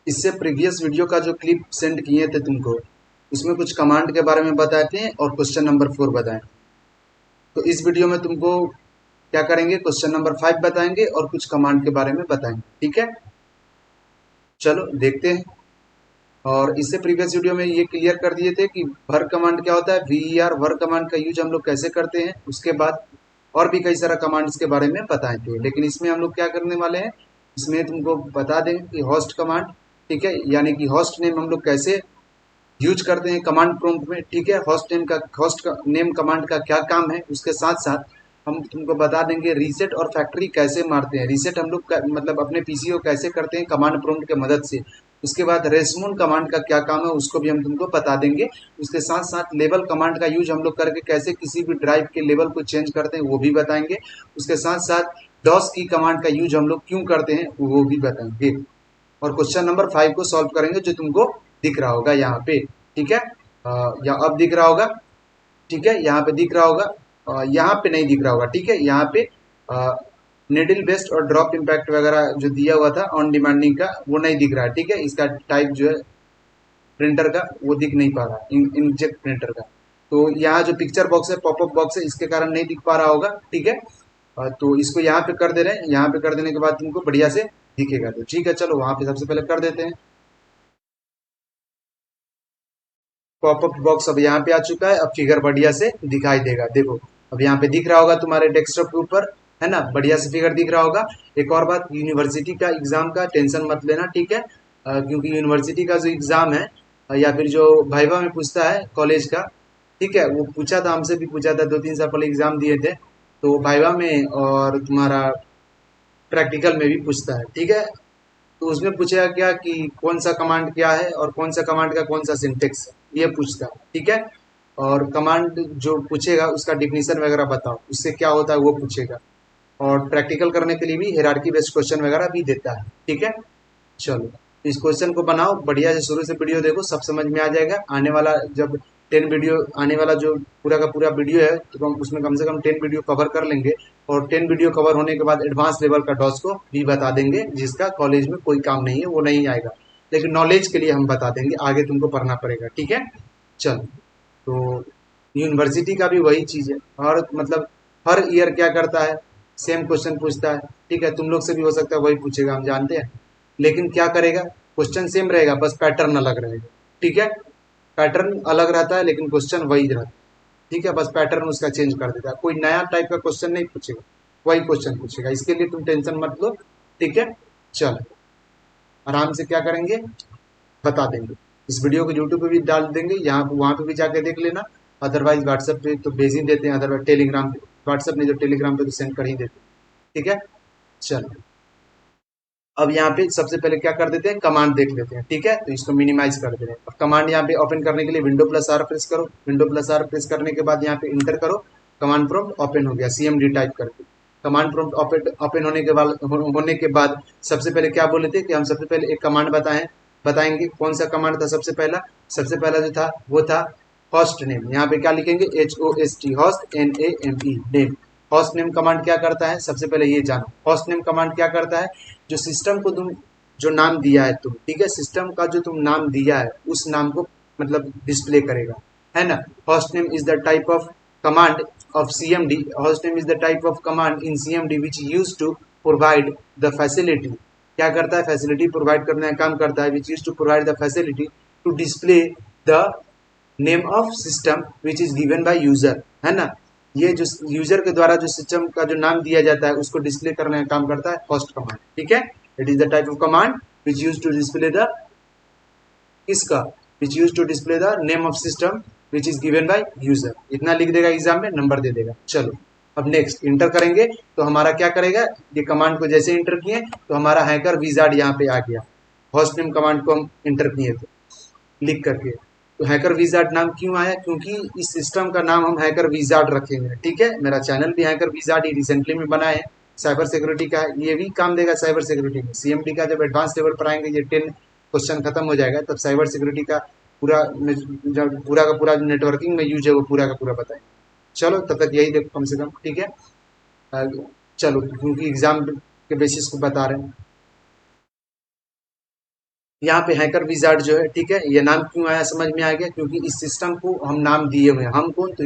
इससे previous video का जो क्लिप सेंड किए थे तुमको, उसमें कुछ कमांड के बारे में बताए थे और क्वेश्चन नंबर 4 बताए। तो इस वीडियो में तुमको क्या करेंगे, क्वेश्चन नंबर 5 बताएंगे और कुछ कमांड के बारे में बताएंगे। ठीक है, चलो देखते हैं। और इससे प्रीवियस वीडियो में ये क्लियर कर दिए थे कि वर्क कमांड क्या होता है, वीईआर वर्क कमांड का यूज हम लोग कैसे करते हैं। उसके बाद और भी कई सारा कमांड्स के बारे में बताए थे, लेकिन इसमें हम लोग क्या करने वाले हैं, इसमें तुमको बता दें कि होस्ट कमांड, ठीक है, यानी कि होस्ट नेम हम लोग कैसे यूज करते हैं कमांड प्रॉम्प्ट में। ठीक है, होस्ट का नेम कमांड का क्या काम है। उसके साथ साथ हम तुमको बता देंगे रीसेट और फैक्ट्री कैसे मारते हैं। रीसेट हम लोग मतलब अपने पीसी को कैसे करते हैं कमांड प्रॉम्प्ट के मदद से। उसके बाद रेसमोन कमांड का क्या काम है उसको भी हम तुमको बता देंगे। उसके साथ साथ लेवल कमांड का यूज हम लोग करके कैसे किसी भी ड्राइव के लेवल को चेंज करते हैं वो भी बताएंगे। उसके साथ साथ डॉस की कमांड का यूज हम लोग क्यों करते हैं वो भी बताएंगे। और क्वेश्चन नंबर 5 को सॉल्व करेंगे, जो तुमको दिख रहा होगा यहाँ पे। ठीक है, या अब दिख रहा होगा। ठीक है, यहाँ पे दिख रहा होगा, यहाँ पे नहीं दिख रहा होगा। ठीक है, यहाँ पे निडल बेस्ड और ड्रॉप इम्पैक्ट वगैरह जो दिया हुआ था ऑन डिमांडिंग का वो नहीं दिख रहा है। ठीक है, इसका टाइप जो है प्रिंटर का वो दिख नहीं पा रहा, इंकजेट प्रिंटर का। तो यहाँ जो पिक्चर बॉक्स है, पॉपअप बॉक्स है, इसके कारण नहीं दिख पा रहा होगा। ठीक है, तो इसको यहाँ पे कर दे रहे हैं। यहाँ पे कर देने के बाद तुमको बढ़िया से दिखेगा। तो ठीक है, चलो वहां पे सबसे पहले कर देते हैं। पॉपअप बॉक्स अब यहाँ पे आ चुका है। अब फिगर बढ़िया से दिखाई देगा। देखो अब यहाँ पे दिख रहा होगा तुम्हारे डेस्कटॉप के ऊपर, है ना, बढ़िया से फिगर दिख रहा होगा। एक और बात, यूनिवर्सिटी का एग्जाम का टेंशन मत लेना। ठीक है, क्योंकि यूनिवर्सिटी का जो एग्जाम है या फिर जो वाइवा में पूछता है कॉलेज का, ठीक है, वो पूछा था, हमसे भी पूछा था, 2-3 साल पहले एग्जाम दिए थे। तो वाइवा में और तुम्हारा प्रैक्टिकल में भी पूछता है। ठीक है, तो उसमें पूछेगा क्या कि कौन सा कमांड क्या है और कौन सा कमांड का कौन सा सिंटेक्स है, ये पूछता है। ठीक है, और कमांड जो पूछेगा उसका डिफिनीशन वगैरह बताओ, उससे क्या होता है वो पूछेगा। और प्रैक्टिकल करने के लिए भी हायरार्की बेस्ड क्वेश्चन वगैरह भी देता है। ठीक है, चलो इस क्वेश्चन को बनाओ बढ़िया से, शुरू से वीडियो देखो, सब समझ में आ जाएगा। आने वाला जब 10 वीडियो आने वाला जो पूरा का पूरा वीडियो है, तो हम उसमें कम से कम 10 वीडियो कवर कर लेंगे। और 10 वीडियो कवर होने के बाद एडवांस लेवल का डॉस को भी बता देंगे, जिसका कॉलेज में कोई काम नहीं है, वो नहीं आएगा, लेकिन नॉलेज के लिए हम बता देंगे, आगे तुमको पढ़ना पड़ेगा। ठीक है, चलो तो यूनिवर्सिटी का भी वही चीज है। और मतलब हर ईयर क्या करता है, सेम क्वेश्चन पूछता है। ठीक है, तुम लोग से भी हो सकता है वही पूछेगा, हम जानते हैं, लेकिन क्या करेगा, क्वेश्चन सेम रहेगा, बस पैटर्न अलग रहेगा। ठीक है, पैटर्न अलग रहता है लेकिन क्वेश्चन वही रहता है। ठीक है, बस पैटर्न उसका चेंज कर देता है, कोई नया टाइप का क्वेश्चन नहीं पूछेगा, वही क्वेश्चन पूछेगा। इसके लिए तुम टेंशन मत लो। ठीक है, चलो आराम से क्या करेंगे बता देंगे। इस वीडियो को यूट्यूब पे भी डाल देंगे, यहाँ वहां पे भी जाके देख लेना। अदरवाइज व्हाट्सएप पे तो भेज ही देते हैं, अदरवाइज टेलीग्राम पे, व्हाट्सएप नहीं जो टेलीग्राम पे तो सेंड कर ही देते हैं। ठीक है, चलो अब यहाँ पे सबसे पहले क्या कर देते हैं, कमांड देख लेते हैं। ठीक है, तो इसको मिनिमाइज कर दे रहे हैं। अब कमांड यहाँ पे ओपन करने के लिए विंडो प्लस आर प्रेस करो। विंडो प्लस आर प्रेस करने के बाद यहाँ पे इंटर करो। कमांड प्रॉम्प्ट ओपन हो गया, सीएमडी टाइप करके। कमांड प्रॉम्प्ट ओपन होने के बाद सबसे पहले क्या बोले थे कि हम सबसे पहले एक कमांड बताएंगे। कौन सा कमांड था सबसे पहला जो था वो था होस्ट नेम। यहाँ पे क्या लिखेंगे, HOST, host, NAME, name. Host name command क्या करता है, सबसे पहले ये जानो। होस्ट नेम कमांड क्या करता है, जो सिस्टम को तुम जो नाम दिया है तुम, ठीक है, सिस्टम का जो तुम नाम दिया है उस नाम को मतलब डिस्प्ले करेगा, है ना। Host name is the type of command of CMD। Host name is the type of command in CMD which use to provide the facility. क्या करता है, फैसिलिटी प्रोवाइड करने का काम करता है। Which use to provide the facility to display the name of system which is given by user, है ना। ये जो यूजर के द्वारा जो सिस्टम का जो नाम दिया जाता है उसको डिस्प्ले करने का काम करता है होस्ट कमांड। ठीक है, it is the type of command which use to display the किसका, which use to display the name of system which is given by user. इतना लिख देगा, एग्जाम में नंबर दे देगा। चलो अब नेक्स्ट इंटर करेंगे तो हमारा क्या करेगा, ये कमांड को जैसे इंटर किए तो हमारा हैकर विजार्ड यहाँ पे आ गया। होस्ट नेम कमांड को हम इंटर किए थे लिख करके, तो हैकर विजार्ड नाम क्यों आया, क्योंकि इस सिस्टम का नाम हम हैकर विजार्ड रखेंगे। ठीक है, मेरा चैनल भी हैकर विजार्ड ही रिसेंटली में बना है, साइबर सिक्योरिटी का है, ये भी काम देगा साइबर सिक्योरिटी में। CMD का जब एडवांस लेवल पर आएंगे, ये 10 क्वेश्चन खत्म हो जाएगा, तब साइबर सिक्योरिटी का पूरा जब पूरा का पूरा नेटवर्किंग में यूज है वो पूरा का पूरा बताएंगे। चलो तब तक यही देखो कम से कम। ठीक है, चलो क्योंकि एग्जाम के बेसिस को बता रहे हैं। यहाँ पे हैकर विजार्ड जो है, ठीक है, ये नाम क्यों आया समझ में आ गया, क्योंकि इस सिस्टम को हम नाम दिए हुए हैं, हम कौन, तो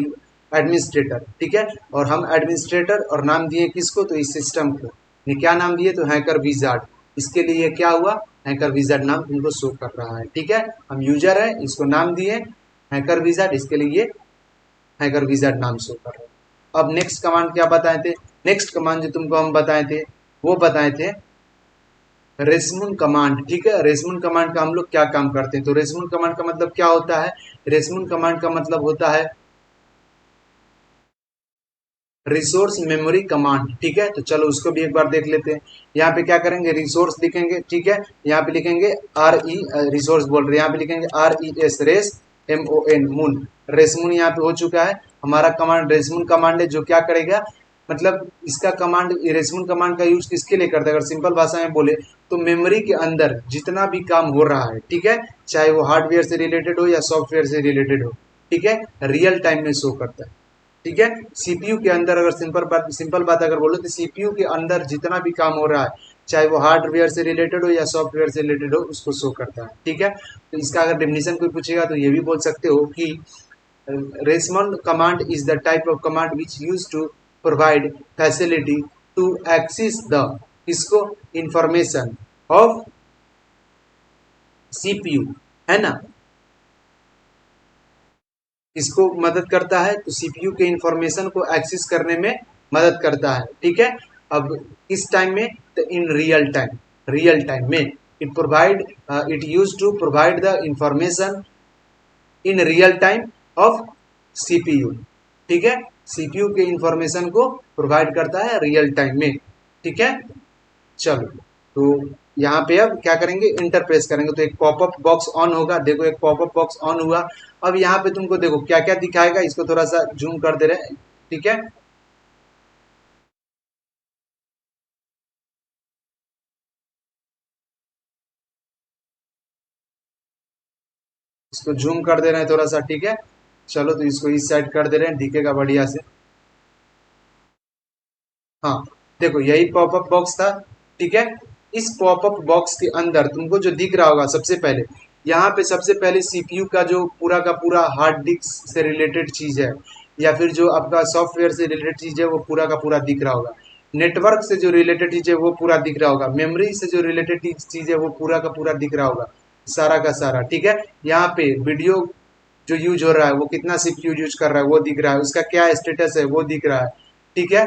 एडमिनिस्ट्रेटर, ठीक है, और हम एडमिनिस्ट्रेटर और नाम दिए किसको, तो इस सिस्टम को, ये क्या नाम दिए, तो हैकर विजार्ड। इसके लिए क्या हुआ, हैकर विजार्ड नाम तुमको शो कर रहा है, ठीक है, हम यूजर है, इसको नाम दिए हैकर विजार्ड, इसके लिए हैकर विजार्ड नाम शो कर रहा है। अब नेक्स्ट कमांड क्या बताए थे, नेक्स्ट कमांड जो तुमको हम बताए थे वो बताए थे रेसमून कमांड, ठीक है, रेसमून कमांड का हम लोग क्या काम करते हैं, तो रेसमून कमांड का मतलब क्या होता है, रेसमून कमांड का मतलब होता है रिसोर्स मेमोरी कमांड, ठीक है, तो चलो उसको भी एक बार देख लेते हैं। यहाँ पे क्या करेंगे, रिसोर्स लिखेंगे, ठीक है, यहाँ पे लिखेंगे आर ई, रिसोर्स बोल रहे हैं, यहाँ पे लिखेंगे R E S, res, M O N, mon, resmon यहाँ पे हो चुका है हमारा कमांड, रेसमून कमांड है जो क्या करेगा, मतलब इसका कमांड, रेसमून कमांड का यूज किसके लिए करते हैं, अगर सिंपल भाषा में बोले तो मेमोरी के अंदर जितना भी काम हो रहा है, ठीक है, चाहे वो हार्डवेयर से रिलेटेड हो या सॉफ्टवेयर से रिलेटेड हो, ठीक है, रियल टाइम में शो करता है, ठीक है, सीपीयू के अंदर, अगर सिंपल बात अगर बोलो तो सीपीयू के अंदर जितना भी काम हो रहा है, चाहे वो हार्डवेयर से रिलेटेड हो या सॉफ्टवेयर से रिलेटेड हो, उसको शो करता है, ठीक है, तो इसका अगर डेफिनेशन कोई पूछेगा तो ये भी बोल सकते हो कि resmon command is the type of command which use to provide facility to access the, इसको, इंफॉर्मेशन ऑफ सीपीयू, है ना, इसको मदद करता है, तो सीपीयू के इंफॉर्मेशन को एक्सेस करने में मदद करता है, ठीक है। अब किस टाइम में, तो in real time, real time में it provide, it use to provide the information in real time of CPU, ठीक है, सीपीयू के इंफॉर्मेशन को प्रोवाइड करता है रियल टाइम में, ठीक है। चलो, तो यहाँ पे अब क्या करेंगे, इंटर प्रेस करेंगे तो एक पॉपअप बॉक्स ऑन होगा, देखो एक पॉपअप बॉक्स ऑन हुआ। अब यहाँ पे तुमको देखो क्या क्या दिखाएगा, इसको थोड़ा सा जूम कर दे रहे हैं, ठीक है, इसको जूम कर दे रहे हैं थोड़ा सा, ठीक है। चलो तो इसको इस साइड कर दे रहे हैं, दिखेगा बढ़िया से। हाँ, देखो यही पॉपअप बॉक्स था, ठीक है। इस पॉपअप बॉक्स के अंदर तुमको जो दिख रहा होगा, सबसे पहले यहाँ पे सबसे पहले सीपीयू का जो पूरा का पूरा हार्ड डिस्क से रिलेटेड चीज है, या फिर जो आपका सॉफ्टवेयर से रिलेटेड चीज है वो पूरा का पूरा दिख रहा होगा, नेटवर्क से जो रिलेटेड चीज है वो पूरा दिख रहा होगा, मेमोरी से जो रिलेटेड चीज है वो पूरा का पूरा दिख रहा होगा, सारा का सारा, ठीक है। यहाँ पे वीडियो जो यूज हो रहा है वो कितना सीपीयू यूज कर रहा है वो दिख रहा है, उसका क्या स्टेटस है वो दिख रहा है, ठीक है।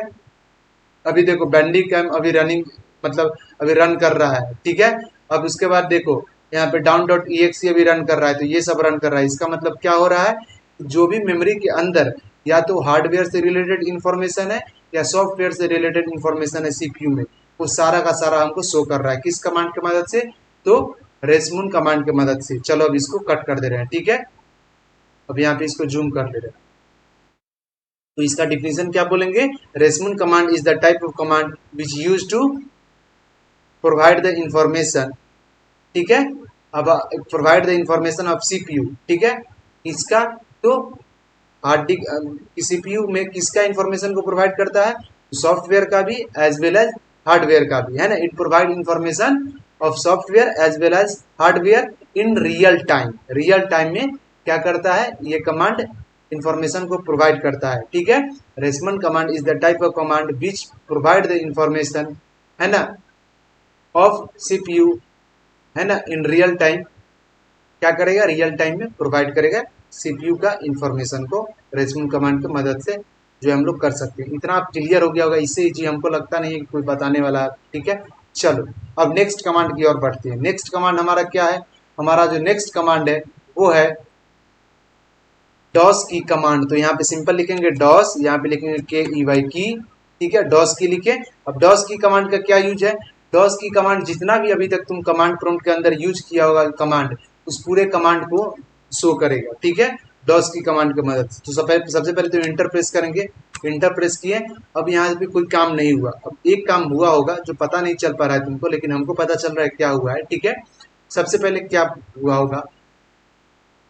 अभी देखो बैंडी कैम अभी रनिंग, मतलब अभी रन कर रहा है, ठीक है। अब उसके बाद देखो यहाँ पे डाउन डॉट ई एक्स अभी रन कर रहा है, तो ये सब रन कर रहा है, इसका मतलब क्या हो रहा है, जो भी मेमोरी के अंदर या तो हार्डवेयर से रिलेटेड इंफॉर्मेशन है या सॉफ्टवेयर से रिलेटेड इंफॉर्मेशन है सीपीयू में, वो सारा का सारा हमको शो कर रहा है, किस कमांड की मदद से, तो रेसमून कमांड की मदद से। चलो अब इसको कट कर दे रहे हैं, ठीक है, अब यहाँ पे इसको जूम कर ले रहे हैं, तो इसका डिफिनेशन क्या बोलेंगे, resmon command is the type of command which use to provide the information, ठीक है, अब provide the information of CPU, ठीक है, इसका, तो हार्ड डिस्क सीपीयू में किसका इंफॉर्मेशन को प्रोवाइड करता है, सॉफ्टवेयर का भी एज वेल एज हार्डवेयर का भी, है ना, it provide information of software as well as hardware in real time, real time में क्या करता है ये कमांड, इंफॉर्मेशन को प्रोवाइड करता है, ठीक है। Resmon command is the type of command which provide the information, है ना, ऑफ सीपीयू, है ना, इन रियल टाइम, क्या करेगा, रियल टाइम में प्रोवाइड करेगा सीपीयू का इंफॉर्मेशन को रेसमन कमांड की मदद से, जो हम लोग कर सकते हैं। इतना आप क्लियर हो गया होगा, इससे जी हमको लगता नहीं है कि कोई बताने वाला है, ठीक है। चलो अब नेक्स्ट कमांड की ओर बढ़ते हैं। नेक्स्ट कमांड हमारा क्या है, हमारा जो नेक्स्ट कमांड है वो है डॉस की कमांड। तो यहाँ पे सिंपल लिखेंगे डॉस, यहाँ पे लिखेंगे के ई वाई की, ठीक है, डॉस की लिखे। अब डॉस की कमांड का क्या यूज है, डॉस की कमांड जितना भी अभी तक तुम कमांड प्रॉम्प्ट के अंदर यूज किया होगा कमांड, उस पूरे कमांड को शो करेगा, ठीक है, डॉस की कमांड की मदद से। तो सबसे पहले तो इंटर प्रेस करेंगे, इंटर प्रेस किए। अब यहाँ पे कोई काम नहीं हुआ, अब एक काम हुआ होगा जो पता नहीं चल पा रहा है तुमको, लेकिन हमको पता चल रहा है क्या हुआ है, ठीक है। सबसे पहले क्या हुआ होगा,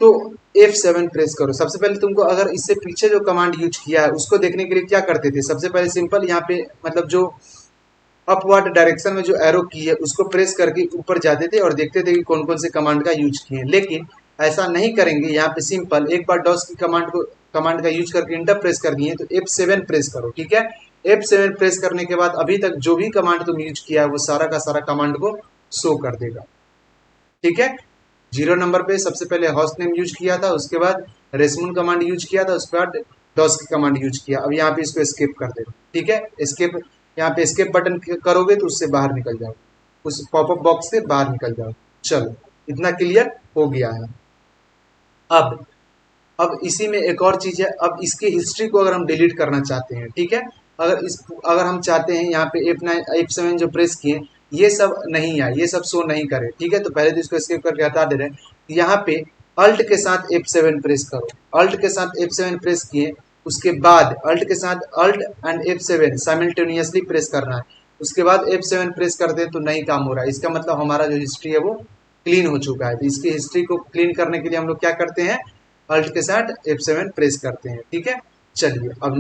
तो F7 प्रेस करो। सबसे पहले तुमको अगर इससे पीछे जो कमांड यूज किया है उसको देखने के लिए क्या करते थे, सबसे पहले सिंपल यहाँ पे मतलब जो अपवर्ड डायरेक्शन में जो एरो की है उसको प्रेस करके ऊपर जाते थे और देखते थे कि कौन कौन से कमांड का यूज किए हैं। लेकिन ऐसा नहीं करेंगे, यहाँ पे सिंपल एक बार डॉस की कमांड का यूज करके इंटर प्रेस कर दिए तो F7 प्रेस करो, ठीक है। F7 प्रेस करने के बाद अभी तक जो भी कमांड तुम यूज किया है वो सारा का सारा कमांड को शो कर देगा, ठीक है। 0 नंबर पे सबसे पहले हॉस्ट नेम यूज किया था, उसके बाद रेसमून कमांड यूज किया था, उसके बाद डॉस की कमांड यूज किया। अब यहाँ पे इसको एस्केप कर देगा, ठीक है। एस्केप, यहाँ पे एस्केप बटन करोगे तो उससे बाहर निकल जाओ, उस पॉपअप बॉक्स से बाहर निकल जाओ। चलो, इतना क्लियर हो गया है। अब इसी में एक और चीज है, अब इसकी हिस्ट्री को अगर हम डिलीट करना चाहते हैं, ठीक है, अगर हम चाहते हैं यहाँ पे F7 जो प्रेस किए ये सब नहीं आए, ये सब शो नहीं करे, ठीक है, तो पहले तो इसको एस्केप करके हटा दे रहे हैं। यहाँ पे अल्ट के साथ F7 प्रेस करो, अल्ट के साथ F7 प्रेस किए, उसके बाद अल्ट के साथ alt and F7 simultaneously press करना है, उसके बाद F7 प्रेस करते हैं तो नहीं काम हो रहा है। इसका मतलब हमारा जो हिस्ट्री है वो क्लीन हो चुका है। तो इसकी हिस्ट्री को क्लीन करने के लिए हम लोग क्या करते हैं, अल्ट के साथ F7 प्रेस करते हैं, ठीक है। चलिए अब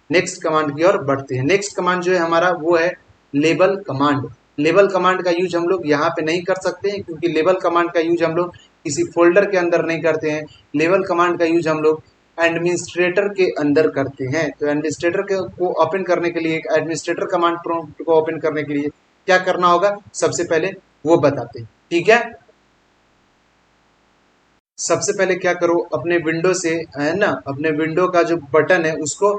नेक्स्ट कमांड की ओर बढ़ते हैं। नेक्स्ट कमांड जो है हमारा वो है लेबल कमांड। लेबल कमांड का यूज हम लोग यहाँ पे नहीं कर सकते हैं, क्योंकि लेबल कमांड का यूज हम लोग किसी फोल्डर के अंदर नहीं करते हैं। लेबल कमांड का यूज हम लोग एडमिनिस्ट्रेटर के अंदर करते हैं। तो एडमिनिस्ट्रेटर को ओपन करने के लिए, एडमिनिस्ट्रेटर कमांड प्रॉम्प्ट को ओपन करने के लिए क्या करना होगा, सबसे पहले वो बताते हैं, ठीक है। सबसे पहले क्या करो, अपने विंडो से, है ना, अपने विंडो का जो बटन है उसको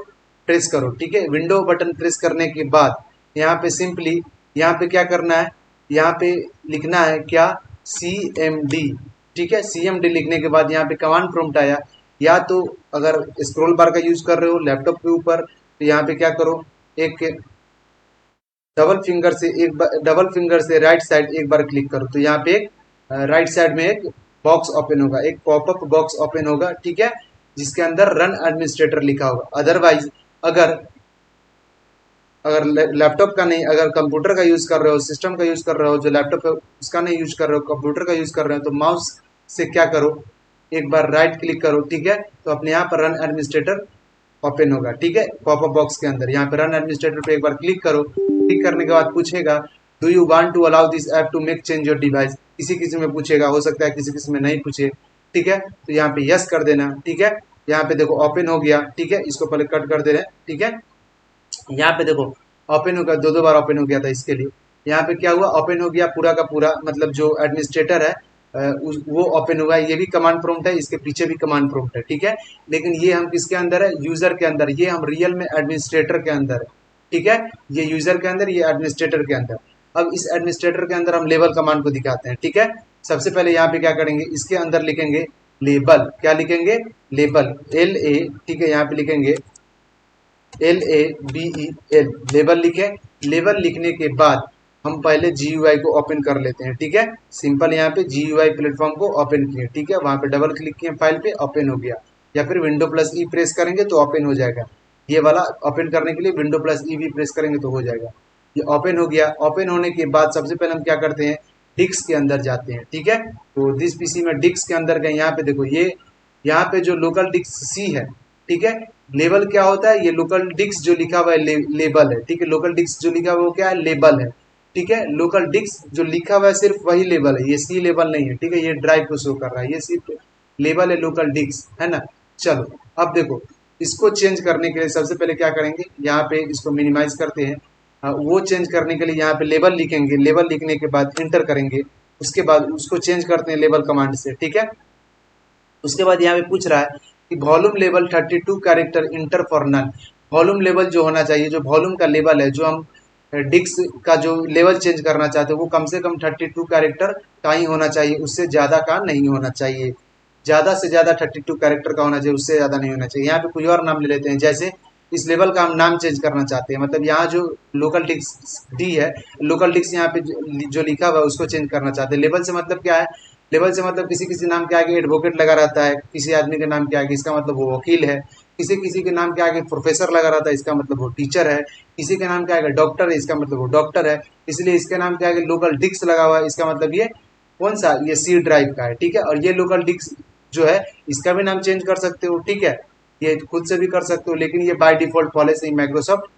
प्रेस करो, ठीक है। विंडो बटन प्रेस करने के बाद यहाँ पे सिंपली, यहाँ पे क्या करना है, यहाँ पे लिखना है क्या, CMD, ठीक है। CMD लिखने के बाद यहाँ पे कमांड प्रॉम्प्ट आया, या तो अगर स्क्रॉल बार का यूज कर रहे हो लैपटॉप के ऊपर तो यहाँ पे क्या करो, एक डबल फिंगर से राइट साइड एक बार क्लिक करो, तो यहाँ पे एक राइट साइड में एक बॉक्स ओपन होगा, एक पॉपअप बॉक्स ओपन होगा, ठीक है, जिसके अंदर रन एडमिनिस्ट्रेटर लिखा होगा। अदरवाइज अगर अगर लैपटॉप का नहीं, अगर कंप्यूटर का यूज कर रहे हो, सिस्टम का यूज कर रहे हो, जो लैपटॉप है उसका नहीं यूज कर रहे हो, कंप्यूटर का यूज कर रहे हो, तो माउस से क्या करो, एक बार राइट क्लिक करो, ठीक है, तो अपने यहाँ पर रन एडमिनिस्ट्रेटर ओपन होगा, ठीक है, पॉपअप बॉक्स के अंदर। यहाँ पे रन एडमिनिस्ट्रेटर पे एक बार क्लिक करो, क्लिक करने के बाद पूछेगा do you want to allow this app to make change your device, किसी किसी में पूछेगा, हो सकता है किसी किसी में नहीं पूछे, ठीक है, तो यहाँ पे यस कर देना, ठीक है। यहाँ पे देखो ओपन हो गया, ठीक है, इसको पहले कट कर दे रहे हैं, ठीक है। यहाँ पे देखो ओपन हो गया, दो बार ओपन हो गया था इसके लिए। यहाँ पे क्या हुआ, ओपन हो गया पूरा का पूरा, मतलब जो एडमिनिस्ट्रेटर है वो ओपन हुआ है। ये भी कमांड प्रॉम्प्ट है, इसके पीछे भी कमांड प्रॉम्प्ट है, ठीक है। लेकिन ये हम किसके अंदर है, यूजर के अंदर, ये हम रियल में एडमिनिस्ट्रेटर के अंदर है, ठीक है। ये यूजर के अंदर, ये एडमिनिस्ट्रेटर के अंदर। अब इस एडमिनिस्ट्रेटर के अंदर हम लेबल कमांड को दिखाते हैं, ठीक है। सबसे पहले यहाँ पे क्या करेंगे, इसके अंदर लिखेंगे लेबल, क्या लिखेंगे, लेबल, LA, ठीक है, यहाँ पे लिखेंगे LABEL, लेबल लिखे। लेबल लिखने के बाद हम पहले GUI को ओपन कर लेते हैं, ठीक है। सिंपल यहाँ पे GUI प्लेटफॉर्म को ओपन किए, ठीक है, वहां पे डबल क्लिक किए, फाइल पे ओपन हो गया, या फिर Window+E प्रेस करेंगे तो ओपन हो जाएगा। ये वाला ओपन करने के लिए Window+E भी प्रेस करेंगे तो हो जाएगा। ये ओपन हो गया। ओपन होने के बाद सबसे पहले हम क्या करते हैं, डिस्क के अंदर जाते हैं, ठीक है। तो दिस PC में डिस्क के अंदर गए, यहाँ पे देखो ये यहाँ पे जो लोकल डिस्क C है, ठीक है। लेबल क्या होता है, ये लोकल डिस्क जो लिखा हुआ है लेबल है, ठीक है। लोकल डिस्क जो लिखा हुआ है वो क्या है, लेबल है, ठीक है। लोकल डिस्क जो लिखा हुआ है सिर्फ वही लेबल है, ये C लेबल नहीं है, ठीक है। ये ड्राइव को शो कर रहा है, ये सिर्फ लेबल है लोकल डिस्क, है ना। चलो अब देखो, इसको चेंज करने के लिए सबसे पहले क्या करेंगे, यहाँ पे इसको मिनिमाइज करते हैं। वो चेंज करने के लिए यहाँ पे लेबल लिखेंगे, लेबल लिखने के बाद इंटर करेंगे, उसके बाद उसको चेंज करते हैं लेबल कमांड से, ठीक है। उसके बाद यहाँ पे पूछ रहा है कि volume level 32 character enter for none. Volume level जो होना चाहिए, जो वॉल्यूम का लेवल है, जो हम डिस्क का जो लेवल चेंज करना चाहते हैं वो कम से कम 32 कैरेक्टर का ही होना चाहिए, उससे ज्यादा का नहीं होना चाहिए। ज्यादा से ज्यादा 32 कैरेक्टर का होना चाहिए, उससे ज्यादा नहीं होना चाहिए। यहाँ पे कोई और नाम ले लेते हैं, जैसे इस लेवल का हम नाम चेंज करना चाहते हैं, मतलब यहाँ जो लोकल डिस्क डी है, लोकल डिस्क यहाँ पे जो लिखा हुआ है उसको चेंज करना चाहते हैं। लेवल से मतलब क्या है, लेवल से मतलब किसी किसी नाम के आगे एडवोकेट लगा रहता है, किसी आदमी के नाम के आगे, इसका मतलब वो वकील है। किसी किसी के नाम के आगे प्रोफेसर लगा रहता है, इसका मतलब वो टीचर है। किसी के नाम के आगे डॉक्टर है, इसका मतलब वो डॉक्टर है। इसलिए इसके नाम के आगे लोकल डिस्क लगा हुआ है, इसका मतलब ये कौन सा, ये C ड्राइव का है, ठीक है। और ये लोकल डिस्क जो है इसका भी नाम चेंज कर सकते हो, ठीक है, ये खुद से भी कर सकते हो, लेकिन ये बाय डिफॉल्ट पॉलिसी माइक्रोसॉफ्ट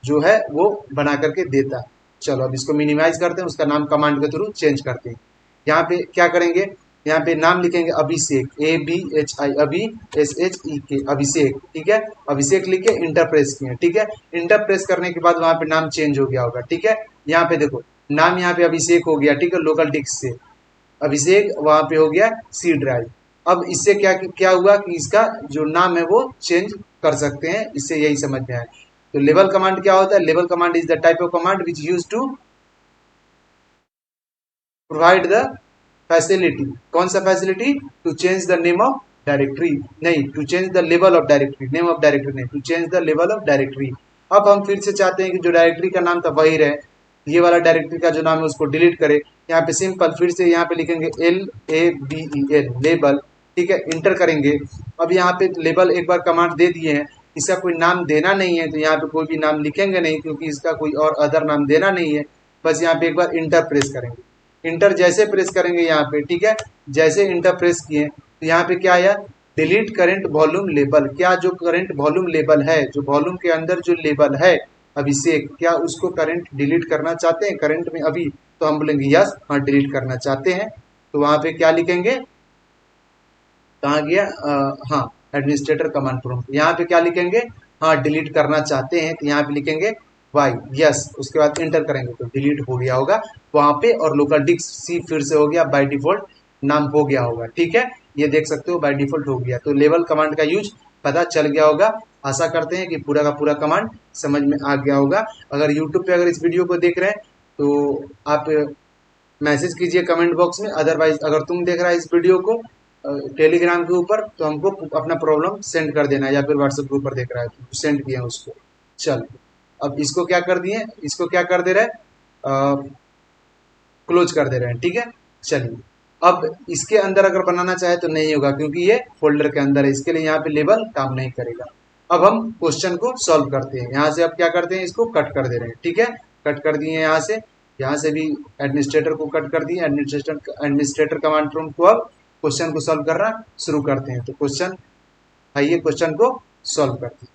जो है वो बना करके देता है, चलो अब इसको मिनिमाइज करते हैं, उसका नाम कमांड के थ्रू चेंज करते हैं। यहाँ पे क्या करेंगे, यहाँ पे नाम लिखेंगे अभिषेक, ABHI, अभी SHEK, अभिषेक, ठीक है। अभिषेक लिख के इंटर प्रेस किए, ठीक है। इंटर प्रेस करने के बाद वहां पे नाम चेंज हो गया होगा, ठीक है। यहाँ पे देखो नाम यहाँ पे अभिषेक हो गया, ठीक है, लोकल डिस्क से अभिषेक वहां पे हो गया सी ड्राइव। अब इससे क्या क्या हुआ कि इसका जो नाम है वो चेंज कर सकते हैं, इससे यही समझ में आया। तो लेवल कमांड क्या होता है, level command is the type of command which use to provide the facility, कौन सा facility, to change the name of directory, नहीं to change the level of directory, name of directory नहीं, to change the level of directory. अब हम फिर से चाहते हैं कि जो डायरेक्टरी का नाम था वही रहे, ये वाला डायरेक्टरी का जो नाम है उसको डिलीट करें। यहाँ पे सिंपल फिर से यहाँ पे लिखेंगे LABEL, लेबल, ठीक है, इंटर करेंगे। अब यहाँ पे लेबल एक बार कमांड दे दिए हैं, इसका कोई नाम देना नहीं है, तो यहाँ पे कोई भी नाम लिखेंगे नहीं क्योंकि इसका कोई और अदर नाम देना नहीं है। बस यहाँ पे एक बार इंटर प्रेस करेंगे। इंटर जैसे प्रेस करेंगे यहाँ पे, ठीक है, जैसे इंटर प्रेस किए तो यहाँ पे क्या आया, डिलीट करंट वॉल्यूम लेबल। क्या जो करंट वॉल्यूम लेबल है, जो वॉल्यूम के अंदर जो लेबल है अभिषेक, क्या उसको करंट डिलीट करना चाहते हैं करंट में अभी, तो हम बोलेंगे यस, हाँ डिलीट करना चाहते हैं। तो वहां पे क्या लिखेंगे, कहाँ गया, हाँ एडमिनिस्ट्रेटर कमांड प्रॉम्प्ट, यहाँ पे क्या लिखेंगे, हाँ डिलीट करना चाहते हैं, तो यहाँ पे लिखेंगे वाई, यस, उसके बाद एंटर करेंगे तो डिलीट हो गया होगा वहां पे, और लोकल डिस्क सी फिर से हो गया, बाय डिफॉल्ट नाम हो गया होगा, ठीक है। ये देख सकते हो बाय डिफॉल्ट हो गया। तो लेवल कमांड का यूज पता चल गया होगा। आशा करते हैं कि पूरा का पूरा कमांड समझ में आ गया होगा। अगर यूट्यूब पे अगर इस वीडियो को देख रहे हैं तो आप मैसेज कीजिए कमेंट बॉक्स में, अदरवाइज अगर तुम देख रहा है इस वीडियो को टेलीग्राम के ऊपर तो हमको अपना प्रॉब्लम सेंड कर देना, या फिर व्हाट्सएप के ऊपर देख रहा है तो सेंड किया उसको। चल अब इसको क्या कर दिए, इसको क्या कर दे रहे हैं, क्लोज कर दे रहे हैं, ठीक है। चलिए अब इसके अंदर अगर बनाना चाहे तो नहीं होगा क्योंकि ये फोल्डर के अंदर है, इसके लिए यहाँ पे लेबल काम नहीं करेगा। अब हम क्वेश्चन को सॉल्व करते हैं। यहाँ से अब क्या करते हैं, इसको कट कर दे रहे हैं, ठीक है, कट कर दिए यहाँ से भी एडमिनिस्ट्रेटर को कट कर दिए। एडमिनिस्ट्रेटर कमांड प्रॉम्प्ट को अब क्वेश्चन को सॉल्व करना शुरू करते हैं। तो क्वेश्चन आइए क्वेश्चन को सॉल्व करते हैं।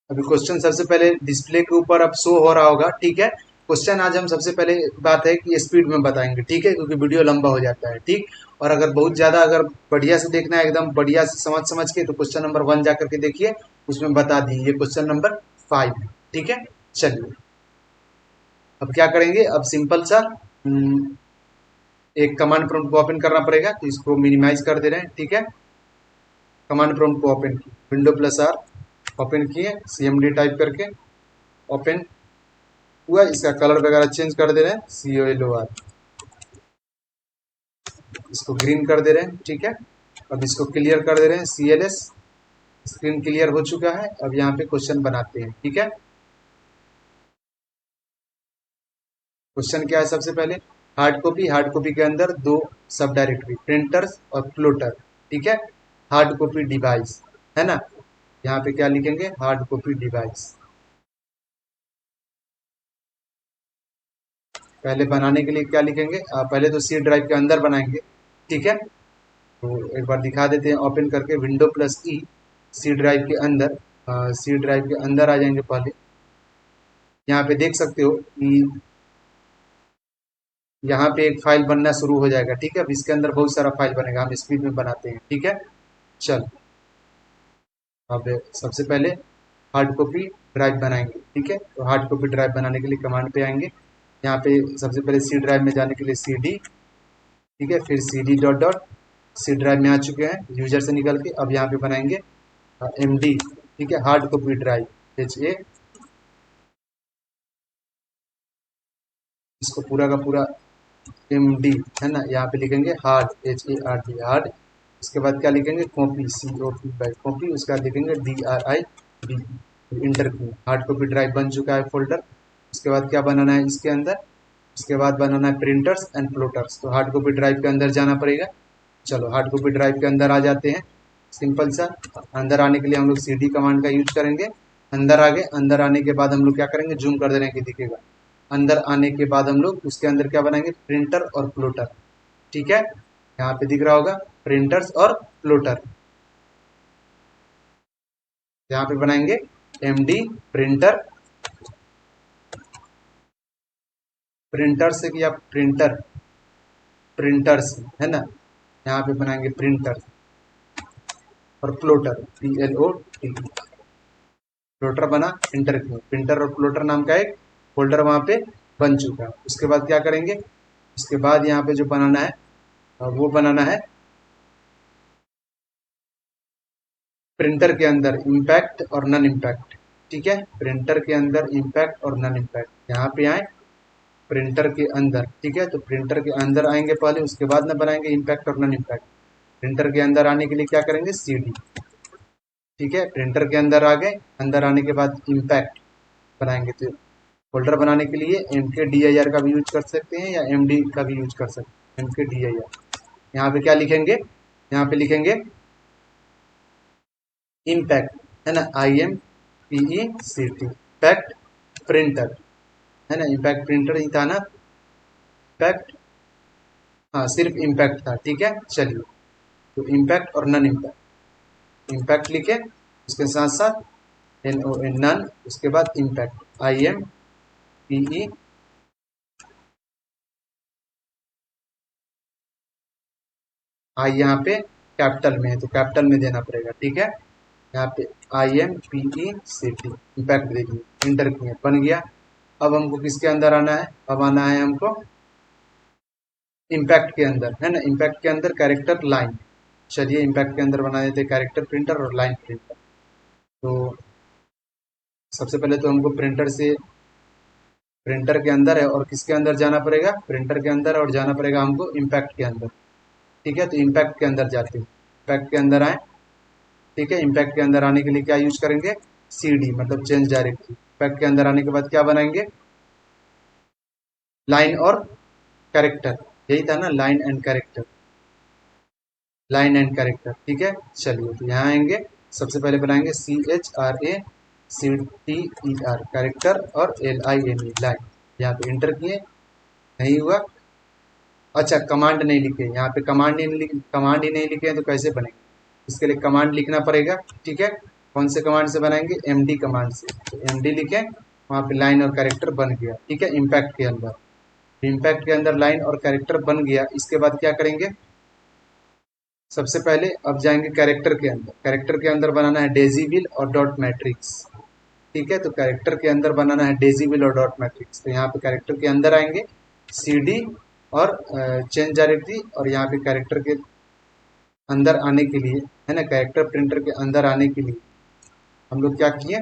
अभी क्वेश्चन सबसे पहले डिस्प्ले के ऊपर अब शो हो रहा होगा, ठीक है। क्वेश्चन आज हम सबसे पहले बात है कि स्पीड में बताएंगे, ठीक है, क्योंकि वीडियो लंबा हो जाता है, ठीक। और अगर बहुत ज्यादा अगर बढ़िया से देखना है, एकदम बढ़िया से समझ समझ के, तो क्वेश्चन नंबर 1 जाकर के देखिए, उसमें बता दी, ये क्वेश्चन नंबर 5 है, ठीक है। चलिए अब क्या करेंगे, अब सिंपल सा एक कमांड प्रॉम्प्ट को ओपन करना पड़ेगा, तो इसको मिनिमाइज कर दे रहे हैं, ठीक है। कमांड प्रॉम्प्ट को ओपन किए, विंडो प्लस आर ओपन किए, CMD टाइप करके ओपन हुआ। इसका कलर वगैरह चेंज कर दे रहे हैं, COLOR, इसको ग्रीन कर दे रहे हैं, ठीक है। अब इसको क्लियर कर दे रहे हैं, CLS, स्क्रीन क्लियर हो चुका है। अब यहाँ पे क्वेश्चन बनाते हैं, ठीक है। क्वेश्चन क्या है, सबसे पहले हार्ड कॉपी के अंदर 2 सब डायरेक्टरी, प्रिंटर्स और प्लॉटर, ठीक है। हार्ड कॉपी डिवाइस है ना, यहाँ पे क्या लिखेंगे, हार्ड कॉपी डिवाइस। पहले बनाने के लिए क्या लिखेंगे, पहले तो C ड्राइव के अंदर बनाएंगे, ठीक है। तो एक बार दिखा देते हैं, ओपन करके window plus E, C drive के अंदर, C ड्राइव के अंदर आ जाएंगे। पहले यहाँ पे देख सकते हो कि यहाँ पे एक फाइल बनना शुरू हो जाएगा, ठीक है। अब इसके अंदर बहुत सारा फाइल बनेगा, हम स्पीड में बनाते हैं, ठीक है। चल अब सबसे पहले हार्ड कॉपी ड्राइव बनाएंगे, ठीक है। तो हार्ड कॉपी ड्राइव बनाने के लिए कमांड पे आएंगे। यहाँ पे सबसे पहले C ड्राइव में जाने के लिए CD, ठीक है, फिर CD dot dot, C drive में आ चुके हैं यूजर से निकल के। अब यहाँ पे बनाएंगे MD, ठीक है, हार्ड कॉपी ड्राइव, HA, इसको पूरा का पूरा MD है ना, यहाँ पे लिखेंगे हार्ड, HARD, हार्ड। उसके बाद क्या लिखेंगे, कॉपी, COP बाई कॉपी, उसके बाद लिखेंगे DRIV, इंटर की। हार्ड कॉपी ड्राइव बन चुका है फोल्डर। उसके बाद क्या बनाना है इसके अंदर, उसके बाद बनाना है प्रिंटर्स एंड प्लॉटर्स। तो हार्ड कॉपी ड्राइव के अंदर जाना पड़ेगा। चलो हार्ड कॉपी ड्राइव के अंदर आ जाते हैं, सिंपल सा। अंदर आने के लिए हम लोग CD कमांड का यूज करेंगे। अंदर आ गए, अंदर आने के बाद हम लोग क्या करेंगे, जूम कर देने की दिखेगा। अंदर आने के बाद हम लोग उसके अंदर क्या बनाएंगे, प्रिंटर और प्लॉटर, ठीक है। यहाँ पे दिख रहा होगा प्रिंटर्स और प्लॉटर। यहाँ पे बनाएंगे MD प्रिंटर प्रिंटर से या प्रिंटर, प्रिंटर से, है ना, यहाँ पे बनाएंगे प्रिंटर। और प्लोटर, PLOT, प्लोटर बना, इंटर किया, प्रिंटर और प्लोटर नाम का एक फोल्डर वहां पे बन चुका है। उसके बाद क्या करेंगे, उसके बाद यहाँ पे जो बनाना है वो बनाना है प्रिंटर के अंदर इम्पैक्ट और नन इम्पैक्ट। ठीक है, प्रिंटर के अंदर इम्पैक्ट और नन इम्पैक्ट, यहाँ पे आए प्रिंटर के अंदर। ठीक है, तो प्रिंटर के अंदर आएंगे पहले, उसके बाद में बनाएंगे इम्पैक्ट और नन इम्पैक्ट। प्रिंटर के अंदर आने के लिए क्या करेंगे, CD। ठीक है, प्रिंटर के अंदर आ गए, अंदर आने के बाद इम्पैक्ट बनाएंगे। तो फोल्डर बनाने के लिए MKDIR का भी यूज कर सकते हैं या MD का भी यूज कर सकते हैं, MKDIR। यहाँ पे क्या लिखेंगे, यहाँ पे लिखेंगे इम्पैक्ट, है ना, IMPECT, इम्पैक्ट प्रिंटर, है ना, इम्पैक्ट प्रिंटर ही था ना, इम्पैक्ट, हाँ सिर्फ इम्पैक्ट था। ठीक है, चलिए, तो इम्पैक्ट और नन इम्पैक्ट, इम्पैक्ट लिखे, उसके साथ साथ NON नन, उसके बाद इम्पैक्ट IMPE, आई यहाँ पे कैपिटल में है तो कैपिटल में देना पड़ेगा। ठीक है, यहाँ पे IMPECT, इम्पैक्ट देखिए, इंटर किए, बन गया। अब हमको किसके अंदर आना है, अब आना है हमको इम्पैक्ट के अंदर, है ना, इम्पैक्ट के अंदर कैरेक्टर लाइन। चलिए इम्पैक्ट के अंदर बना देते कैरेक्टर प्रिंटर और लाइन प्रिंटर। तो सबसे पहले तो हमको प्रिंटर से, प्रिंटर के अंदर है और किसके अंदर जाना पड़ेगा, प्रिंटर के अंदर, और जाना पड़ेगा हमको इम्पैक्ट के अंदर। ठीक है, तो इम्पैक्ट के अंदर जाते हैं, इम्पैक्ट के अंदर आए। ठीक है, इम्पैक्ट के अंदर आने के लिए क्या यूज करेंगे, CD, मतलब चेंज डायरेक्टरी। इम्पैक्ट के अंदर आने के बाद क्या बनाएंगे, लाइन और कैरेक्टर, यही था ना, line and character, line and character. ठीक है, चलिए, तो यहाँ आएंगे, सबसे पहले बनाएंगे CHRACTER, कैरेक्टर, और LINE, लाइन। यहाँ पे इंटर किए, नहीं हुआ। अच्छा, कमांड नहीं लिखे, यहाँ पे कमांड ही नहीं लिखे, कमांड ही नहीं लिखे हैं तो कैसे बनेंगे, इसके लिए कमांड लिखना पड़ेगा। ठीक है, कौन से कमांड से बनाएंगे, MD कमांड से। तो MD लिखे, वहाँ पे लाइन और कैरेक्टर बन गया। ठीक है, इम्पैक्ट के अंदर, इम्पैक्ट के अंदर लाइन और कैरेक्टर बन गया। इसके बाद क्या करेंगे, सबसे पहले अब जाएंगे कैरेक्टर के अंदर, कैरेक्टर के अंदर बनाना है डेजीबिल और डॉट मैट्रिक्स। ठीक है, तो कैरेक्टर के अंदर बनाना है डेजीबिल और डॉट मैट्रिक्स। तो यहाँ पे कैरेक्टर के अंदर आएंगे, CD और चेंज डायरेक्टरी, और यहाँ पे कैरेक्टर के अंदर आने के लिए, है ना, कैरेक्टर प्रिंटर के अंदर आने के लिए हम लोग क्या किए,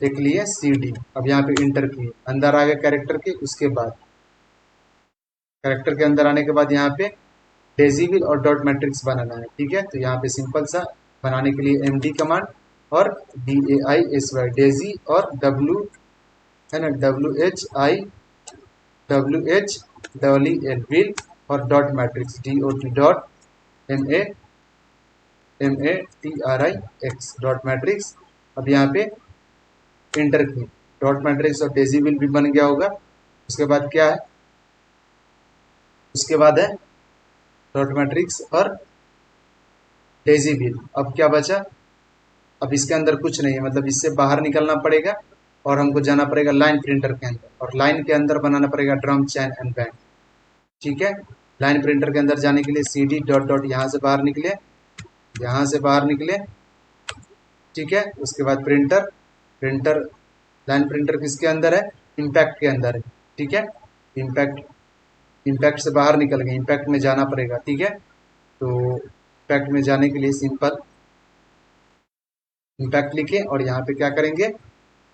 एक लिए CD, अब यहाँ पे इंटर किए, अंदर आ गए कैरेक्टर के। उसके बाद कैरेक्टर के अंदर आने के बाद यहाँ पे डेजीबिल और डॉट मैट्रिक्स बनाना है। ठीक है, तो यहाँ पे सिंपल सा बनाने के लिए MD कमांड और DAISY, डेजी, और W, है ना, WHIWHEL, विल, और dot matrix, DOT, dot MATRIX, dot matrix. अब यहाँ पे इंटर की, डॉट मैट्रिक्स और डेजीबिल भी बन गया होगा। उसके बाद क्या है, उसके बाद है डॉट मैट्रिक्स और डेजीबिल। अब क्या बचा, अब इसके अंदर कुछ नहीं है, मतलब इससे बाहर निकलना पड़ेगा और हमको जाना पड़ेगा लाइन प्रिंटर के अंदर, और लाइन के अंदर बनाना पड़ेगा ड्रम, चैन एंड बैंड। ठीक है, लाइन प्रिंटर के अंदर जाने के लिए CD डॉट डॉट यहाँ से बाहर निकले, यहाँ से बाहर निकले। ठीक है, उसके बाद प्रिंटर, प्रिंटर, लाइन प्रिंटर किसके अंदर है, इम्पैक्ट के अंदर है। ठीक है, इम्पैक्ट, इम्पैक्ट से बाहर निकल गए, इम्पैक्ट में जाना पड़ेगा। ठीक है, तो इम्पैक्ट में जाने के लिए सिंपल इम्पैक्ट लिखे, और यहाँ पे क्या करेंगे,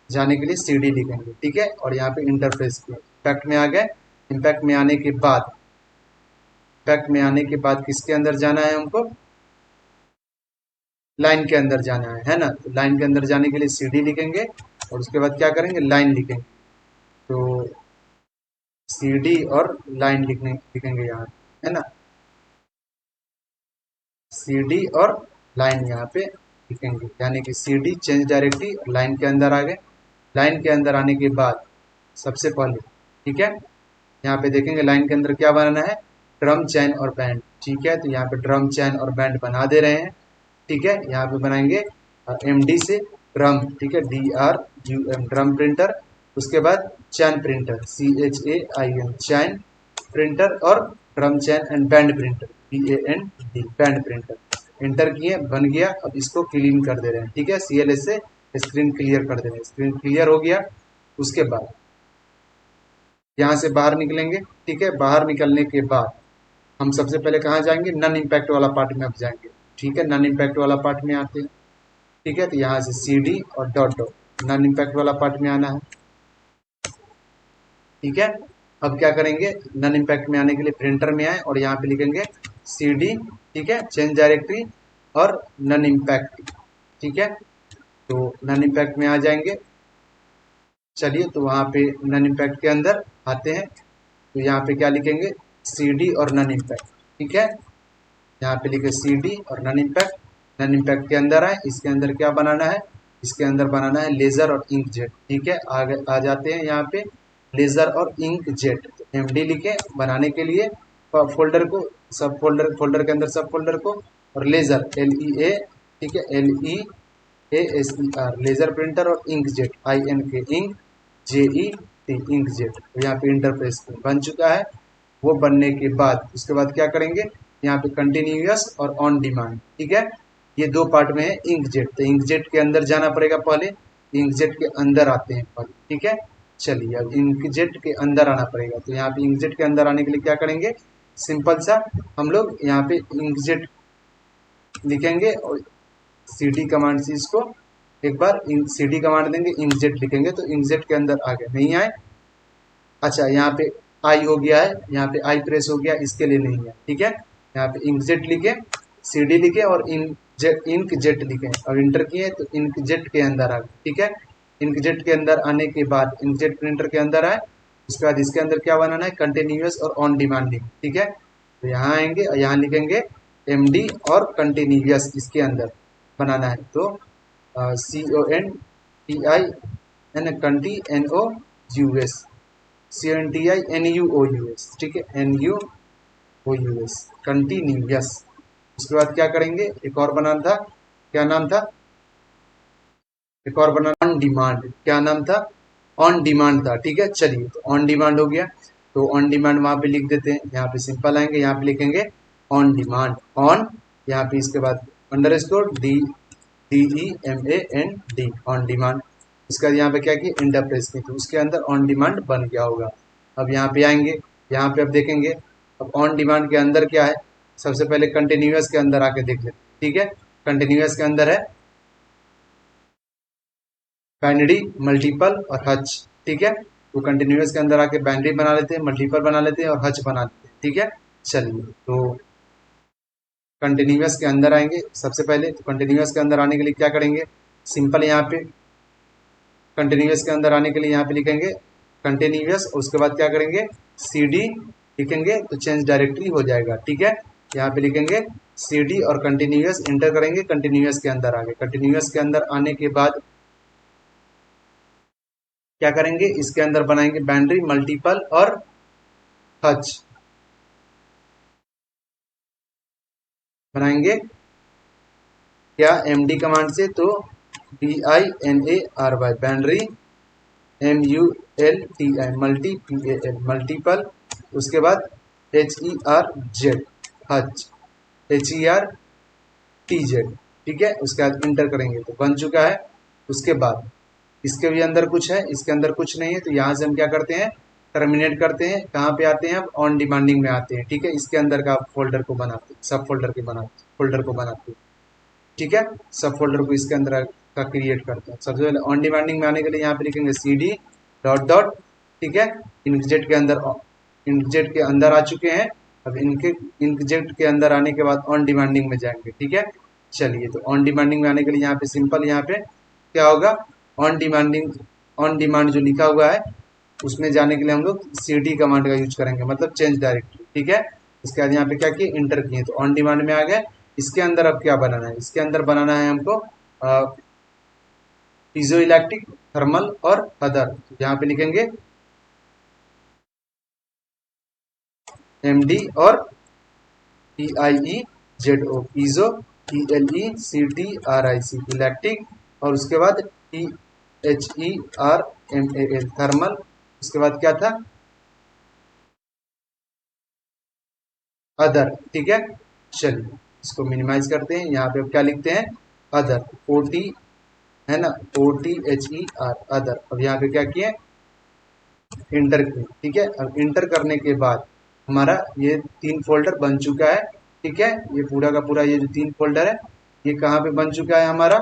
जाने के लिए CD लिखेंगे। ठीक है, और यहाँ पे इंटरफेस किया, इम्पैक्ट में आ गए। इम्पैक्ट में आने के बाद, इम्पैक्ट में आने के बाद किसके अंदर जाना है हमको, लाइन के अंदर जाना है ना, तो लाइन के अंदर जाने के लिए CD लिखेंगे, और उसके बाद क्या करेंगे, लाइन लिखेंगे। तो CD और लाइन लिखेंगे यहाँ, है ना, CD और लाइन यहाँ पे लिखेंगे, यानी कि CD चेंज डायरेक्टरी, लाइन के अंदर आ गए। लाइन के अंदर आने के बाद सबसे पहले, ठीक है, यहाँ पे देखेंगे लाइन के अंदर क्या बनाना है, ड्रम, चैन और बैंड। ठीक है, तो यहाँ पे ड्रम, चैन और बैंड बना दे रहे हैं। ठीक है, यहाँ पे बनाएंगे MD से ड्रम। ठीक है, DRUM, ड्रम प्रिंटर, उसके बाद चैन प्रिंटर CHAIN चैन प्रिंटर, और drum chain and band printer BAND band printer inter किए, बन गया। अब इसको क्लीन कर दे रहे हैं, ठीक है, CLS से स्क्रीन क्लियर कर दे रहे हैं। स्क्रीन क्लियर हो गया। उसके बाद यहाँ से बाहर निकलेंगे, ठीक है। बाहर निकलने के बाद हम सबसे पहले कहाँ जाएंगे, नन इम्पैक्ट वाला पार्ट में अब जाएंगे, ठीक है। नन इम्पैक्ट वाला पार्ट में आते हैं, ठीक है। तो यहाँ से CD और डॉट डॉट नन इम्पैक्ट वाला पार्ट में आना है, ठीक है। अब क्या करेंगे, नन इम्पैक्ट में आने के लिए प्रिंटर में आए और यहाँ पे लिखेंगे CD, ठीक है, चेंज डायरेक्टरी और नन इम्पैक्ट, ठीक है। तो नन इम्पैक्ट में आ जाएंगे। चलिए, तो वहाँ पे नन इम्पैक्ट के अंदर आते हैं। तो यहाँ पे क्या लिखेंगे, CD और नन इम्पैक्ट, ठीक है। यहाँ पे लिखे CD और नन इम्पैक्ट। नन इम्पैक्ट के अंदर आए, इसके अंदर क्या बनाना है, इसके अंदर बनाना है लेजर और इंक जेट, ठीक है। आगे आ जाते हैं यहाँ पे लेजर और इंक जेट। MD लिखे बनाने के लिए फोल्डर को, सब फोल्डर के अंदर सब फोल्डर को, और लेजर LEA, ठीक है, LEASER लेजर प्रिंटर, और ink jet INK ink JET ink jet. तो यहाँ पे इंटरफेस बन चुका है। वो बनने के बाद उसके बाद क्या करेंगे, यहाँ पे कंटिन्यूअस और ऑन डिमांड, ठीक है। ये दो पार्ट में है इंक जेट। तो इंक जेट के अंदर जाना पड़ेगा पहले, इंक जेट के अंदर आते हैं पहले, ठीक है। चलिए, अब इंक जेट के अंदर आना पड़ेगा। तो यहाँ पे इंक जेट के अंदर आने के लिए क्या करेंगे, सिंपल सा हम लोग यहाँ पे इंक जेट लिखेंगे और CD कमांड से इसको एक बार CD कमांड देंगे, इंकजेट लिखेंगे तो इंकजेट के अंदर आ गए। नहीं आए, अच्छा यहाँ पे आई हो गया है, यहाँ पे आई प्रेस हो गया, इसके लिए नहीं है, ठीक है। यहाँ पे इंकजेट लिखे, CD लिखे और इंकजेट लिखे और इंटर किए तो इंकजेट के अंदर आ गए, ठीक है। इंकजेट के अंदर आने के बाद इंकजेट प्रिंटर के अंदर आए। उसके बाद इसके अंदर क्या बनाना है, कंटिन्यूअस और ऑन डिमांडिंग, ठीक है। तो यहाँ आएंगे और यहाँ लिखेंगे MD और कंटिन्यूअस इसके अंदर बनाना है। तो CONTI NOUS CONTINUOUS, ठीक है, NUOUS कंटिन्यूअस। उसके बाद क्या करेंगे, एक और बनाना था, क्या नाम था, एक और बनाना ऑन डिमांड, क्या नाम था, ऑन डिमांड था, ठीक है। चलिए, तो ऑन डिमांड हो गया। तो ऑन डिमांड वहां पे लिख देते हैं, यहाँ पे सिंपल आएंगे, यहाँ पे लिखेंगे ऑन डिमांड, ऑन, यहाँ पे इसके बाद अंडरस्कोर DEMAND ऑन डिमांड। इसका यहाँ पे क्या की इंटर प्रेस की, तो उसके अंदर ऑन डिमांड बन गया होगा। अब यहाँ पे आएंगे, यहाँ पे अब देखेंगे अब ऑन डिमांड के अंदर क्या है। सबसे पहले कंटिन्यूअस के अंदर आके देख लेते, ठीक है। कंटिन्यूअस के अंदर है बाइनरी, मल्टीपल और हच, ठीक है। तो कंटिन्यूअस के अंदर आके बाइनरी बना लेते हैं, मल्टीपल बना लेते हैं और हच बना लेते हैं, ठीक है। चलिए, तो कंटिन्यूअस के अंदर आएंगे सबसे पहले। तो कंटिन्यूअस के अंदर आने के लिए क्या करेंगे, सिंपल यहाँ पे कंटिन्यूअस के अंदर आने के लिए यहाँ पे लिखेंगे कंटिन्यूअस, उसके बाद क्या करेंगे CD लिखेंगे तो चेंज डायरेक्टरी हो जाएगा, ठीक है। यहाँ पे लिखेंगे CD और कंटिन्यूअस इंटर करेंगे, कंटिन्यूअस के अंदर आ गए। कंटिन्यूअस के अंदर आने के बाद क्या करेंगे, इसके अंदर बनाएंगे बाइनरी, मल्टीपल और हच बनाएंगे क्या, MD कमांड से। तो BINARY binary, MULTI multi PAL multiple, उसके बाद HERZ हच HERTZ, ठीक है। उसके बाद इंटर करेंगे तो बन चुका है। उसके बाद इसके भी अंदर कुछ है, इसके अंदर कुछ नहीं है। तो यहाँ से हम क्या करते हैं, टर्मिनेट करते हैं, कहाँ पे आते हैं, अब ऑन डिमांडिंग में आते हैं, ठीक है। इसके अंदर का फोल्डर को बनाते हैं, सब फोल्डर को बनाते हैं, ठीक है। सब फोल्डर को इसके अंदर का क्रिएट करते हैं। सबसे पहले ऑन डिमांडिंग में आने के लिए यहाँ पे लिखेंगे CD डॉट डॉट, ठीक है। इंकजेट के अंदर आ चुके हैं। अब इंकजेट के अंदर आने के बाद ऑन डिमांडिंग में जाएंगे, ठीक है। चलिए, तो ऑन डिमांडिंग में आने के लिए यहाँ पे सिंपल, यहाँ पे क्या होगा, ऑन डिमांड जो लिखा हुआ है उसमें जाने के लिए हम लोग CD कमांड का यूज करेंगे, मतलब चेंज डायरेक्टरी, ठीक है। इसके बाद यहाँ पे क्या किए, इंटर किए तो ऑन डिमांड में आ गए। इसके अंदर अब क्या बनाना है, इसके अंदर बनाना है हमको पीजो इलेक्ट्रिक, थर्मल और अदर। यहाँ पे लिखेंगे MD और PIEZO पीजो, ELECTRIC इलेक्ट्रिक, और उसके बाद THERMAL MAL थर्मल, उसके बाद क्या था अदर, ठीक है। चलिए इसको मिनिमाइज करते हैं, यहाँ पे अब क्या लिखते हैं अदर, OT है ना, OTHER अदर। अब यहाँ पे क्या किए इंटर किए, ठीक है। अब इंटर करने के बाद हमारा ये 3 फोल्डर बन चुका है, ठीक है। ये पूरा का पूरा ये जो 3 फोल्डर है ये कहाँ पे बन चुका है हमारा,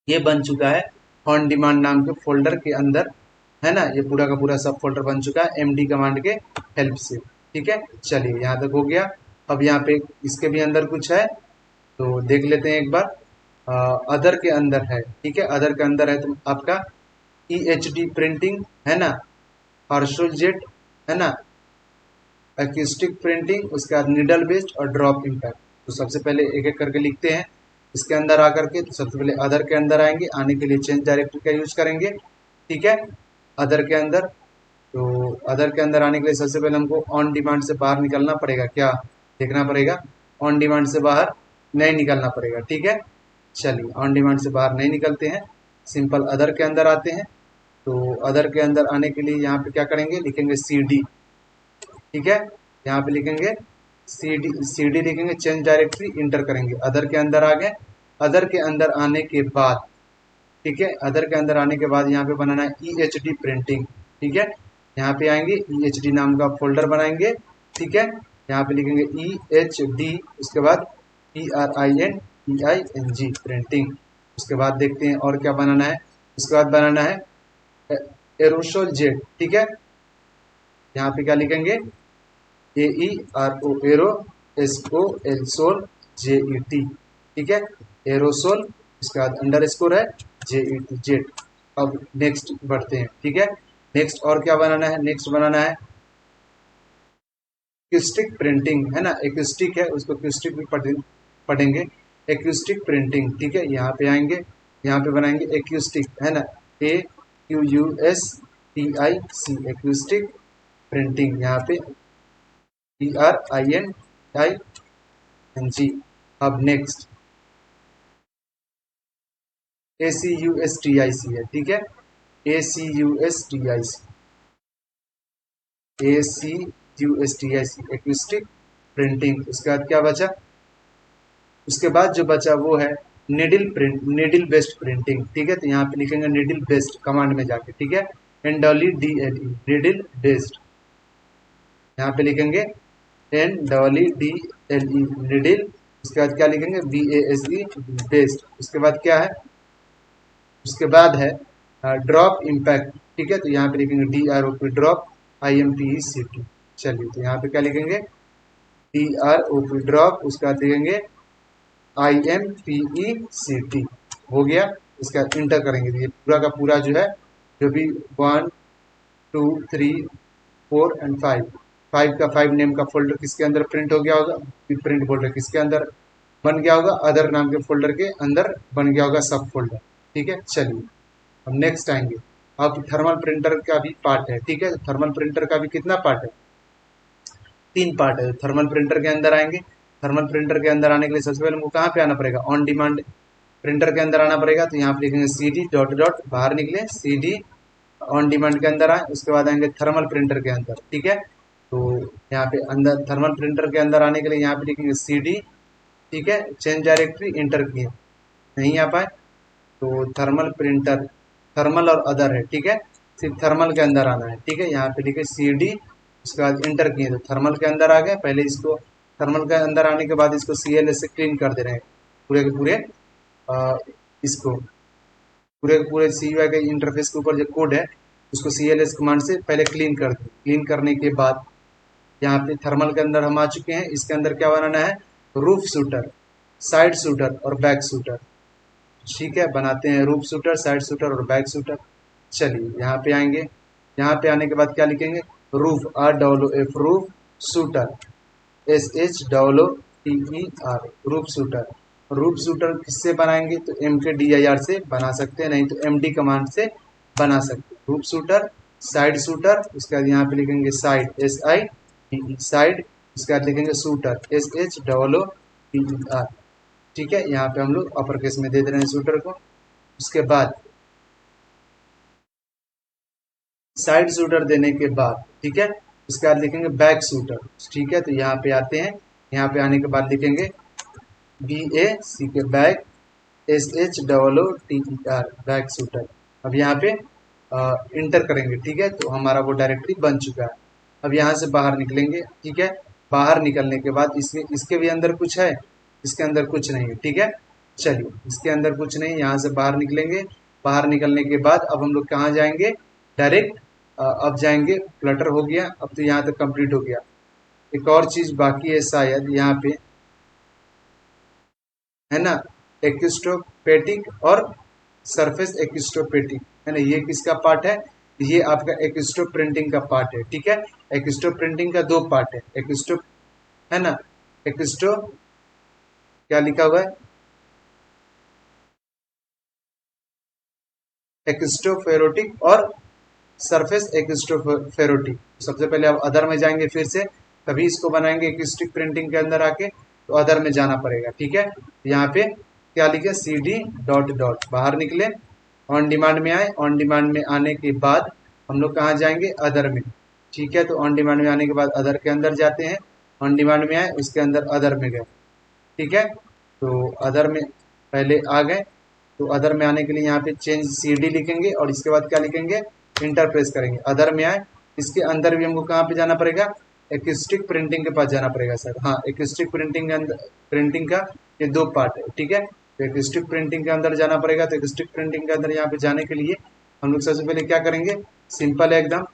ये बन चुका है ऑन डिमांड नाम के फोल्डर के अंदर, है ना। ये पूरा का पूरा सब फोल्डर बन चुका है MD कमांड के हेल्प से, ठीक है। चलिए यहाँ तक हो गया। अब यहाँ पे इसके भी अंदर कुछ है तो देख लेते हैं एक बार। अदर के अंदर है, ठीक है। अदर के अंदर है तो आपका EHD प्रिंटिंग है ना, पार्शल जेट है ना, एक्यूस्टिक प्रिंटिंग, उसके बाद निडल बेस्ड और ड्रॉप इम्पैक्ट। तो सबसे पहले एक एक करके लिखते हैं इसके अंदर आकर के। तो सबसे पहले अदर के अंदर आएंगे, आने के लिए चेंज डायरेक्टरी का यूज करेंगे, ठीक है। अदर के अंदर, तो अदर के अंदर आने के लिए सबसे पहले हमको ऑन डिमांड से बाहर निकलना पड़ेगा, क्या देखना पड़ेगा, ऑन डिमांड से बाहर नहीं निकलना पड़ेगा, ठीक है। चलिए ऑन डिमांड से बाहर नहीं निकलते हैं, सिंपल अदर के अंदर आते हैं। तो अदर के अंदर आने के लिए यहाँ पे क्या करेंगे, लिखेंगे CD, ठीक है। यहाँ पे लिखेंगे CD लिखेंगे, चेंज डायरेक्टरी इंटर करेंगे, अदर के अंदर आ गए। अदर के अंदर आने के बाद, ठीक है, अदर के अंदर आने के बाद यहाँ पे बनाना है EHD प्रिंटिंग, ठीक है। यहाँ पे आएंगे EHD नाम का फोल्डर बनाएंगे, ठीक है। यहाँ पे लिखेंगे EHD, उसके बाद PRINTING प्रिंटिंग। उसके बाद देखते हैं और क्या बनाना है। उसके बाद बनाना है एरोसोल जेट, ठीक है। यहाँ पे क्या लिखेंगे AERO aero, SOL sol JET, ठीक है, एरोसोल। उसके बाद अंडर स्कोर है JET जेट। अब नेक्स्ट बढ़ते हैं, ठीक है। नेक्स्ट और क्या बनाना है, नेक्स्ट बनाना है एक्यूस्टिक प्रिंटिंग, है ना, एक्यूस्टिक है उसको एक्यूस्टिक भी पढ़ेंगे, एक्यूस्टिक प्रिंटिंग, ठीक है। यहाँ पे आएंगे, यहाँ पे बनाएंगे एक्यूस्टिक, है ना, AQUSTIC एक्यूस्टिक प्रिंटिंग, यहाँ पे PRINTING। अब नेक्स्ट ACUSTIC है, ठीक है, ACUSTIC एक्यूस्टिक प्रिंटिंग। उसके बाद क्या बचा, उसके बाद जो बचा वो है needle print, needle based printing, ठीक है। तो यहाँ पे लिखेंगे निडिल बेस्ड कमांड में जाके, ठीक है, NEEDLE निडिल बेस्ड। यहाँ पे लिखेंगे NEEDLE निडिल। उसके बाद क्या लिखेंगे BASE बेस्ड। उसके बाद क्या है, उसके बाद है ड्रॉप इम्पैक्ट, ठीक है। तो यहाँ पे लिखेंगे DROP ड्रॉप IMPECT। चलिए तो यहाँ पे क्या लिखेंगे DROP ड्रॉप, उसके बाद लिखेंगे IMPECT, हो गया। इसके बाद इंटर करेंगे, तो ये पूरा का पूरा जो है, जो भी 1 2 3 4 एंड 5 का 5 नेम का फोल्डर किसके अंदर प्रिंट हो गया होगा, प्रिंट फोल्डर किसके अंदर बन गया होगा, अदर नाम के फोल्डर के अंदर बन गया होगा सब फोल्डर, ठीक है। चलिए अब नेक्स्ट आएंगे। अब थर्मल प्रिंटर का भी पार्ट है, ठीक है। थर्मल प्रिंटर का भी कितना पार्ट है, 3 पार्ट है। थर्मल प्रिंटर के अंदर आएंगे, थर्मल प्रिंटर के अंदर आने के लिए सबसे पहले हमको कहाँ पे आना पड़ेगा, ऑन डिमांड प्रिंटर के अंदर आना पड़ेगा। तो यहाँ पे लिखेंगे CD डॉट डॉट बाहर निकले, CD ऑन डिमांड के अंदर आए। उसके बाद आएंगे थर्मल प्रिंटर के अंदर, ठीक है। तो यहाँ पे अंदर थर्मल प्रिंटर के अंदर आने के लिए यहाँ पे लिखेंगे CD, ठीक है, चेंज डायरेक्टरी इंटर किए, नहीं आ पाए तो थर्मल प्रिंटर, थर्मल और अदर है, ठीक है, सिर्फ थर्मल के अंदर आना है, ठीक है। यहाँ पे लिखे CD, उसके बाद इंटर किए तो थर्मल के अंदर आ गए। पहले इसको थर्मल के अंदर आने के बाद इसको CLS से क्लीन कर दे रहे हैं पूरे के पूरे, इसको पूरे के पूरे CUI के इंटरफेस के ऊपर जो कोड है उसको CLS कमांड से पहले क्लीन कर दें। क्लीन करने के बाद यहाँ पे थर्मल के अंदर हम आ चुके हैं। इसके अंदर क्या बनाना है, रूफ शूटर, साइड शूटर और बैक शूटर, ठीक है। बनाते हैं रूफ शूटर, साइड शूटर और बैक शूटर। चलिए यहाँ पे आएंगे, यहाँ पे आने के बाद क्या लिखेंगे, roof ROOF roof shooter, SHOOTER roof shooter. Roof shooter किससे बनाएंगे, तो MKDIR से बना सकते हैं, नहीं तो MD कमांड से बना सकते हैं। रूफ शूटर, साइड शूटर, उसके बाद यहाँ पे लिखेंगे साइड SIDE साइड, उसके बाद लिखेंगे शूटर SHOOTER, ठीक है। यहाँ पे हम लोग अपर केस में दे दे रहे हैं शूटर को। उसके बाद साइड शूटर देने के बाद, ठीक है, उसके बाद लिखेंगे बैक शूटर, ठीक है। तो यहाँ पे आते हैं, यहाँ पे आने के बाद लिखेंगे BAC के बैक, SHOOTER बैक शूटर। अब यहाँ पे इंटर करेंगे, ठीक है, तो हमारा वो डायरेक्टरी बन चुका है। अब यहाँ से बाहर निकलेंगे, ठीक है। बाहर निकलने के बाद इसमें इसके भी अंदर कुछ है, इसके अंदर कुछ नहीं है, ठीक है। चलिए, इसके अंदर कुछ नहीं, यहाँ से बाहर निकलेंगे। बाहर निकलने के बाद अब हम लोग कहाँ जाएंगे, डायरेक्ट अब जाएंगे, फ्लटर हो गया, अब तो यहाँ तक कंप्लीट हो गया। एक और चीज बाकी है शायद यहाँ पे, है ना, एक्स्ट्रोपेटिक और सरफेस एक्स्ट्रोपेटिक, है ना, ये किसका पार्ट है, ये आपका एक्स्ट्रो प्रिंटिंग का पार्ट है, ठीक है। एक्स्ट्रो प्रिंटिंग का दो पार्ट है, एक्स्ट्रो, है ना, एक्स्ट्रो क्या लिखा हुआ है, एक्स्ट्रोफेरोटिक और सरफेस एक्स्ट्रोफेरोटिक। सबसे पहले अब अदर में जाएंगे फिर से, तभी इसको बनाएंगे एक्स्ट्रिक प्रिंटिंग के अंदर आके, तो अदर में जाना पड़ेगा, ठीक है। यहाँ पे क्या लिखे, CD डॉट डॉट, बाहर निकले, ऑन डिमांड में आए, ऑन डिमांड में आने के बाद हम लोग कहाँ जाएंगे, अदर में, ठीक है। तो ऑन डिमांड में आने के बाद अदर के अंदर जाते हैं, ऑन डिमांड में आए, उसके अंदर अदर में गए, ठीक है। तो अदर में पहले आ गए, तो अदर में आने के लिए यहाँ पे चेंज CD लिखेंगे और इसके बाद क्या लिखेंगे, इंटर प्रेस करेंगे, अदर में आए। इसके अंदर भी हमको कहाँ पे जाना पड़ेगा, एक्स्ट्रिक प्रिंटिंग के पास जाना पड़ेगा सर, हाँ, एक्स्ट्रिक प्रिंटिंग के अंदर, प्रिंटिंग का ये दो पार्ट है, ठीक है। तो एक्स्ट्रिक प्रिंटिंग के अंदर जाना पड़ेगा, तो एक्स्ट्रिक प्रिंटिंग के अंदर यहाँ पे जाने के लिए हम लोग सबसे पहले क्या करेंगे, सिंपल है एकदम,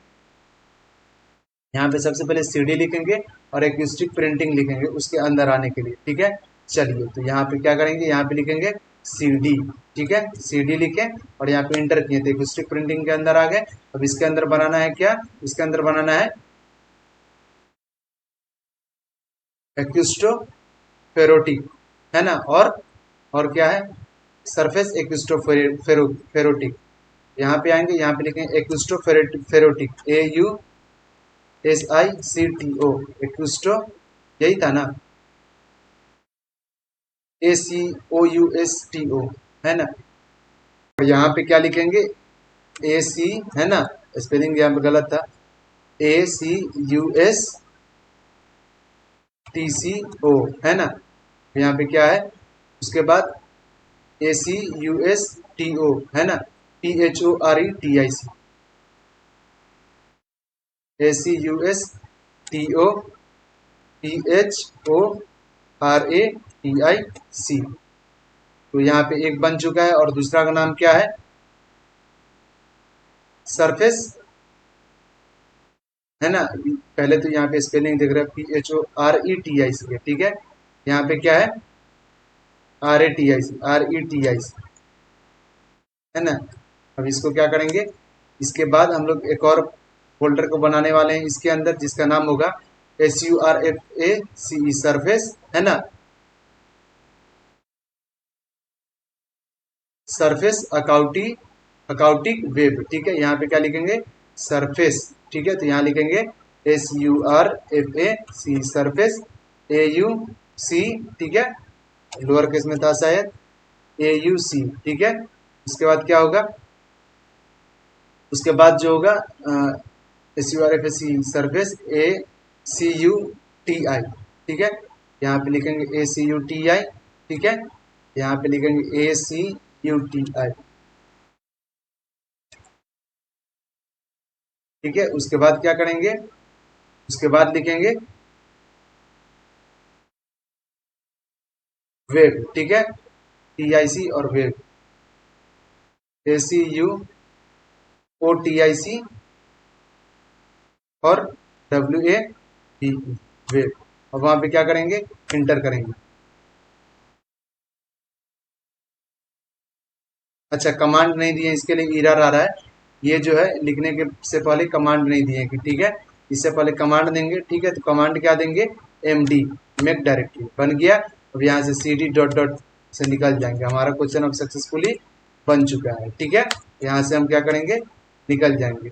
यहाँ पे सबसे पहले CD लिखेंगे और एक्स्ट्रिक प्रिंटिंग लिखेंगे उसके अंदर आने के लिए, ठीक है। चलिए, तो यहाँ पे क्या करेंगे, यहाँ पे लिखेंगे CD, ठीक है, CD लिखे और यहाँ पे इंटर किए, तो एक्स्ट्रिक प्रिंटिंग के अंदर आ गए। अब इसके अंदर बनाना है क्या, इसके अंदर बनाना है एक्स्ट्रोफेरोटिक, है ना, और क्या है, सरफेस एक्स्ट्रोफेरोटिक। यहाँ पे आएंगे, यहाँ पे लिखेंगे एक्स्ट्रोफेरोटिक, AUSICTO, एक्स्ट्रो, यही था ना, ACOUSTO, है ना। और यहाँ पे क्या लिखेंगे, AC, है ना, स्पेलिंग यहाँ पे गलत था, ACUSTCO, है ना। यहाँ पे क्या है, उसके बाद ACUSTO, है ना, PHORETIC, ACUSTO PHORATIC। तो यहाँ पे एक बन चुका है और दूसरा का नाम क्या है, सरफेस, है ना। पहले तो यहाँ पे स्पेलिंग देख रहे हैं PHORETIC, ठीक है। यहाँ पे क्या है, RETIC, है ना। अब इसको क्या करेंगे, इसके बाद हम लोग एक और फोल्डर को बनाने वाले हैं इसके अंदर, जिसका नाम होगा SURFACE, सरफेस, है ना, सरफेस अकाउंटिक वेब, ठीक है। यहाँ पे क्या लिखेंगे, सरफेस, ठीक है। तो यहाँ लिखेंगे SURFAC, सरफेस, AUC, ठीक है, लोअर केस में था शायद, AUC, ठीक है। उसके बाद क्या होगा, उसके बाद जो होगा SURFAC, सरफेस, ACUTI, ठीक है। यहाँ पे लिखेंगे ACUTI, ठीक है। यहाँ पे लिखेंगे ACUTI, ठीक है। उसके बाद क्या करेंगे, उसके बाद लिखेंगे वेब, ठीक है, TIC और वेब, ACUOTIC और WABE, वेब। और वहां पे क्या करेंगे, इंटर करेंगे। अच्छा, कमांड नहीं दिए, इसके लिए एरर आ रहा है, ये जो है लिखने के से पहले कमांड नहीं दिए कि, ठीक है, इससे पहले कमांड देंगे, ठीक है। तो कमांड क्या देंगे, MD, मेक डायरेक्टरी, बन गया। अब यहाँ से CD डॉट डॉट से निकल जाएंगे, हमारा क्वेश्चन अब सक्सेसफुली बन चुका है, ठीक है। यहाँ से हम क्या करेंगे, निकल जाएंगे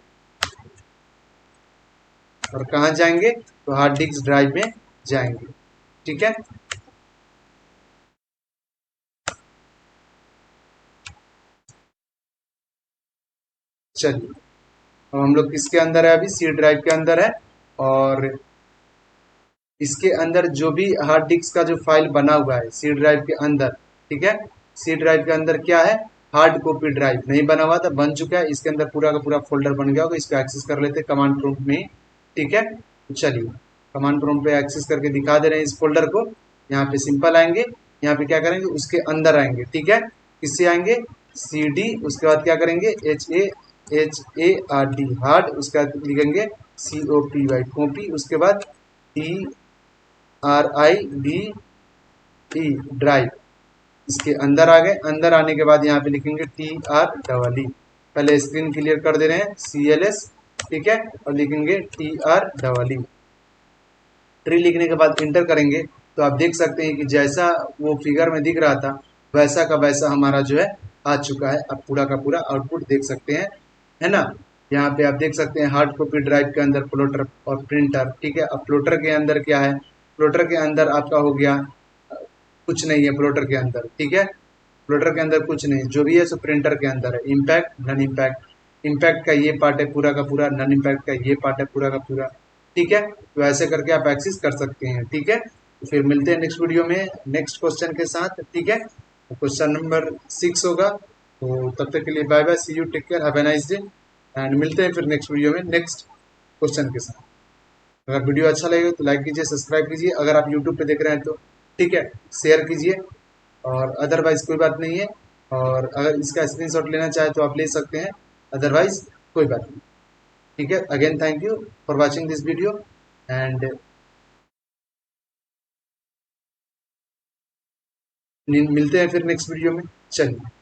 और कहाँ जाएंगे, तो हार्ड डिस्क ड्राइव में जाएंगे, ठीक है। चलिए, अब हम लोग किसके अंदर है, अभी सी ड्राइव के अंदर है। और इसके अंदर जो भी हार्ड डिस्क का जो फाइल बना हुआ है सी ड्राइव के अंदर, ठीक है, सी ड्राइव के अंदर क्या है, हार्ड कॉपी ड्राइव नहीं बना हुआ था, बन चुका है। इसके अंदर पूरा का पूरा फोल्डर बन गया होगा, इसको एक्सेस कर लेते हैं कमांड प्रॉम्प्ट में, ठीक है। तो चलिए कमांड प्रॉम्प्ट पे एक्सेस करके दिखा दे रहे हैं इस फोल्डर को। यहाँ पे सिंपल आएंगे, यहाँ पे क्या करेंगे, उसके अंदर आएंगे, ठीक है। किससे आएंगे, सी डी, उसके बाद क्या करेंगे, HARD हार्ड, उसके बाद लिखेंगे COPY कॉपी, उसके बाद DRIVE ड्राइव, इसके अंदर आ गए। अंदर आने के बाद यहाँ पे लिखेंगे TREE, पहले स्क्रीन क्लियर कर दे रहे हैं, CLS, ठीक है, और लिखेंगे TREE। ट्री लिखने के बाद इंटर करेंगे तो आप देख सकते हैं कि जैसा वो फिगर में दिख रहा था वैसा का वैसा हमारा जो है आ चुका है। आप पूरा का पूरा आउटपुट देख सकते हैं, है ना। यहाँ पे आप देख सकते हैं हार्ड कॉपी ड्राइव के अंदर प्लॉटर और प्रिंटर, ठीक है। अब प्लॉटर के अंदर क्या है, प्लॉटर के अंदर आपका हो गया कुछ नहीं है प्लॉटर के अंदर, ठीक है। प्लॉटर के अंदर कुछ नहीं, जो भी है सो प्रिंटर के अंदर है। इम्पैक्ट, नन इम्पैक्ट, इम्पैक्ट का ये पार्ट है पूरा का पूरा, नन इम्पैक्ट का ये पार्ट है पूरा का पूरा, ठीक है। तो ऐसे करके आप एक्सेस कर सकते हैं, ठीक है। तो फिर मिलते हैं नेक्स्ट वीडियो में नेक्स्ट क्वेश्चन के साथ, ठीक है। क्वेश्चन नंबर 6 होगा। तो तब तक के लिए bye bye, see you, take care, have a nice day, and मिलते हैं फिर नेक्स्ट वीडियो में नेक्स्ट क्वेश्चन के साथ। अगर वीडियो अच्छा लगेगा तो लाइक कीजिए, सब्सक्राइब कीजिए, अगर आप यूट्यूब पे देख रहे हैं तो, ठीक है, शेयर कीजिए, और अदरवाइज कोई बात नहीं है। और अगर इसका स्क्रीनशॉट लेना चाहे तो आप ले सकते हैं, अदरवाइज कोई बात नहीं, ठीक है। Again thank you for watching this video, and मिलते हैं फिर नेक्स्ट वीडियो में, चलिए।